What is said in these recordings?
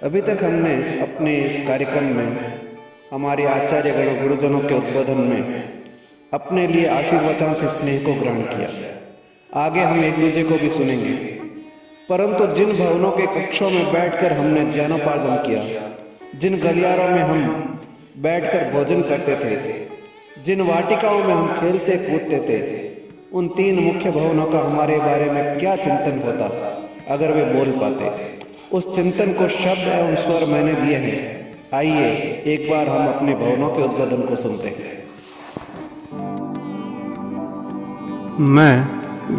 अभी तक हमने अपने इस कार्यक्रम में हमारे आचार्य गणों गुरुजनों के उद्बोधन में अपने लिए आशीर्वचन से स्नेह को ग्रहण किया। आगे हम एक दूसरे को भी सुनेंगे। परंतु जिन भवनों के कक्षों में बैठकर हमने ज्ञानोपार्जन किया, जिन गलियारों में हम बैठकर भोजन करते थे, जिन वाटिकाओं में हम खेलते कूदते थे, उन 3 मुख्य भवनों का हमारे बारे में क्या चिंतन होता अगर वे बोल पाते। उस चिंतन को शब्द एवं स्वर मैंने दिए हैं। आइए एक बार हम अपने भवनों के उद्बोधन को सुनते हैं। मैं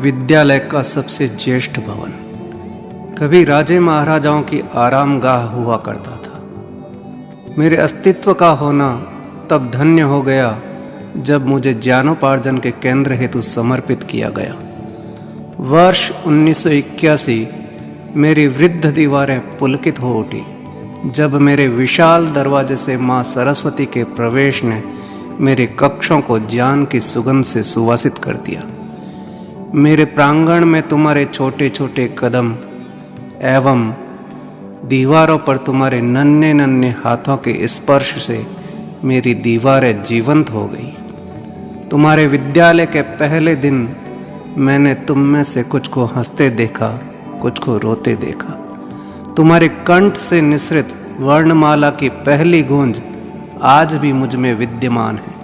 विद्यालय का सबसे ज्येष्ठ भवन, कभी राजे महाराजाओं की आरामगाह हुआ करता था। मेरे अस्तित्व का होना तब धन्य हो गया जब मुझे ज्ञानोपार्जन के केंद्र हेतु समर्पित किया गया। वर्ष 1981 मेरी वृद्ध दीवारें पुलकित हो उठी जब मेरे विशाल दरवाजे से माँ सरस्वती के प्रवेश ने मेरे कक्षों को ज्ञान की सुगंध से सुवासित कर दिया। मेरे प्रांगण में तुम्हारे छोटे छोटे कदम एवं दीवारों पर तुम्हारे नन्हे नन्हे हाथों के स्पर्श से मेरी दीवारें जीवंत हो गई। तुम्हारे विद्यालय के पहले दिन मैंने तुम में से कुछ को हंसते देखा, कुछ को रोते देखा। तुम्हारे कंठ से निसृत वर्णमाला की पहली गूंज आज भी मुझ में विद्यमान है।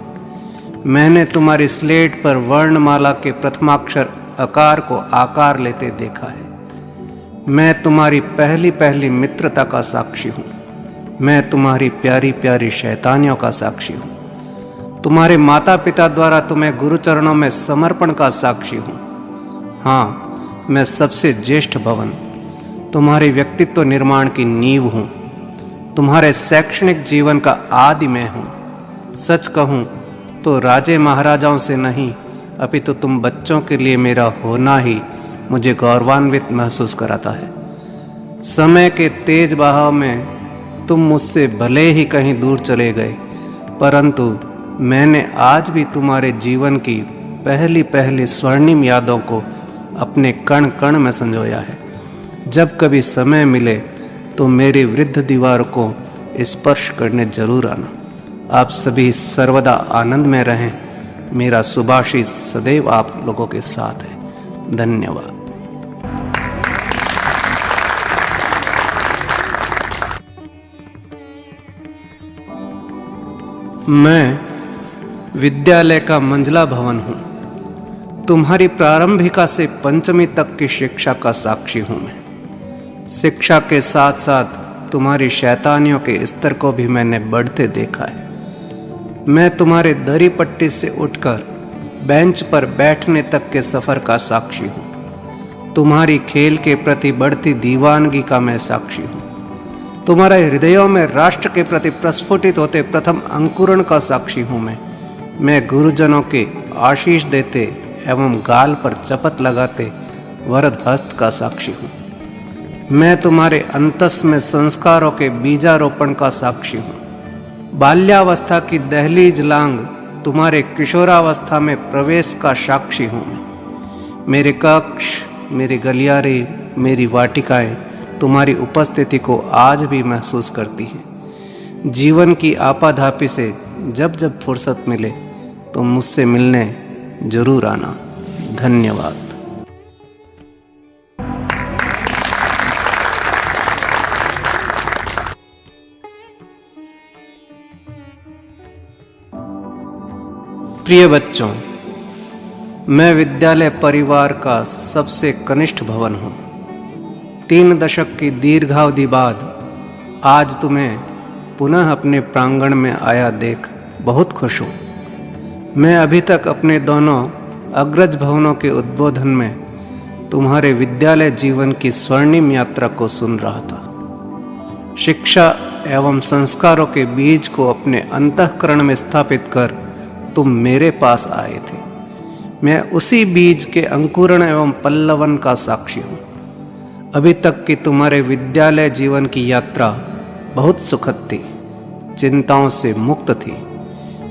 मैंने तुम्हारी स्लेट पर वर्णमाला के प्रथमाक्षर अकार को आकार लेते देखा है। मैं तुम्हारी पहली पहली मित्रता का साक्षी हूँ। मैं तुम्हारी प्यारी प्यारी शैतानियों का साक्षी हूँ। तुम्हारे माता पिता द्वारा तुम्हें गुरुचरणों में समर्पण का साक्षी हूँ। हाँ, मैं सबसे ज्येष्ठ भवन, तुम्हारे व्यक्तित्व निर्माण की नींव हूँ। तुम्हारे शैक्षणिक जीवन का आदि मैं हूँ। सच कहूँ तो राजे महाराजाओं से नहीं, अपितु तुम बच्चों के लिए मेरा होना ही मुझे गौरवान्वित महसूस कराता है। समय के तेज बहाव में तुम मुझसे भले ही कहीं दूर चले गए, परंतु मैंने आज भी तुम्हारे जीवन की पहली पहली स्वर्णिम यादों को अपने कण कण में संजोया है। जब कभी समय मिले तो मेरी वृद्ध दीवार को स्पर्श करने जरूर आना। आप सभी सर्वदा आनंद में रहें। मेरा शुभाशीष सदैव आप लोगों के साथ है। धन्यवाद। मैं विद्यालय का मंझला भवन हूँ। तुम्हारी प्रारंभिका से पंचमी तक की शिक्षा का साक्षी हूँ मैं। शिक्षा के साथ साथ तुम्हारी शैतानियों के स्तर को भी मैंने बढ़ते देखा है। मैं तुम्हारे दरी पट्टी से उठकर बेंच पर बैठने तक के सफ़र का साक्षी हूँ। तुम्हारी खेल के प्रति बढ़ती दीवानगी का मैं साक्षी हूँ। तुम्हारे हृदयों में राष्ट्र के प्रति प्रस्फुटित होते प्रथम अंकुरण का साक्षी हूँ मैं गुरुजनों के आशीष देते एवं गाल पर चपत लगाते वरद हस्त का साक्षी हूँ। मैं तुम्हारे अंतस में संस्कारों के बीजारोपण का साक्षी हूँ। बाल्यावस्था की दहलीज लांग तुम्हारे किशोरावस्था में प्रवेश का साक्षी हूँ मैं। मेरे कक्ष, मेरी गलियारे, मेरी वाटिकाएं तुम्हारी उपस्थिति को आज भी महसूस करती हैं। जीवन की आपाधापी से जब जब फुर्सत मिले तो मुझसे मिलने जरूर आना। धन्यवाद। प्रिय बच्चों, मैं विद्यालय परिवार का सबसे कनिष्ठ भवन हूँ। 3 दशक की दीर्घावधि बाद आज तुम्हें पुनः अपने प्रांगण में आया देख बहुत खुश हूँ। मैं अभी तक अपने दोनों अग्रज भवनों के उद्बोधन में तुम्हारे विद्यालय जीवन की स्वर्णिम यात्रा को सुन रहा था। शिक्षा एवं संस्कारों के बीज को अपने अंतःकरण में स्थापित कर तुम मेरे पास आए थे। मैं उसी बीज के अंकुरण एवं पल्लवन का साक्षी हूँ। अभी तक की तुम्हारे विद्यालय जीवन की यात्रा बहुत सुखद थी, चिंताओं से मुक्त थी।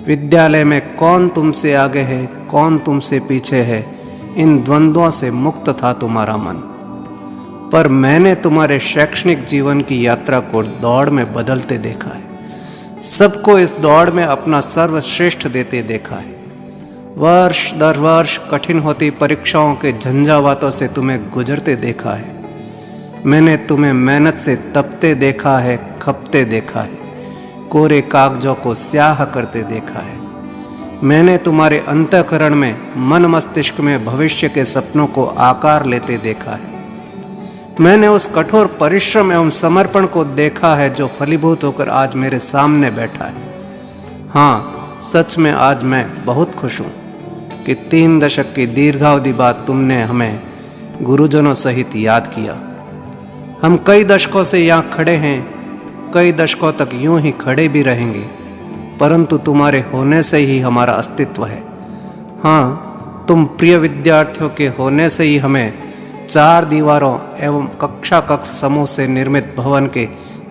विद्यालय में कौन तुमसे आगे है, कौन तुमसे पीछे है, इन द्वंद्वों से मुक्त था तुम्हारा मन। पर मैंने तुम्हारे शैक्षणिक जीवन की यात्रा को दौड़ में बदलते देखा है। सबको इस दौड़ में अपना सर्वश्रेष्ठ देते देखा है। वर्ष दर वर्ष कठिन होती परीक्षाओं के झंझावातों से तुम्हें गुजरते देखा है। मैंने तुम्हें मेहनत से तपते देखा है, खपते देखा है, कोरे कागजों को स्याह करते देखा है। मैंने तुम्हारे अंतःकरण में, मन मस्तिष्क में भविष्य के सपनों को आकार लेते देखा है। मैंने उस कठोर परिश्रम एवं समर्पण को देखा है जो फलीभूत होकर आज मेरे सामने बैठा है। हाँ, सच में आज मैं बहुत खुश हूँ कि 3 दशक की दीर्घावधि बाद तुमने हमें गुरुजनों सहित याद किया। हम कई दशकों से यहाँ खड़े हैं, कई दशकों तक यूं ही खड़े भी रहेंगे, परंतु तुम्हारे होने से ही हमारा अस्तित्व है। हाँ, तुम प्रिय विद्यार्थियों के होने से ही हमें 4 दीवारों एवं कक्षा कक्ष समूह से निर्मित भवन के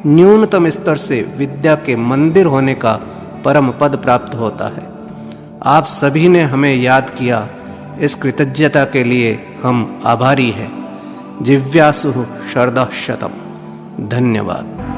न्यूनतम स्तर से विद्या के मंदिर होने का परम पद प्राप्त होता है। आप सभी ने हमें याद किया, इस कृतज्ञता के लिए हम आभारी हैं। जिव्यासु शरदः शतम्। धन्यवाद।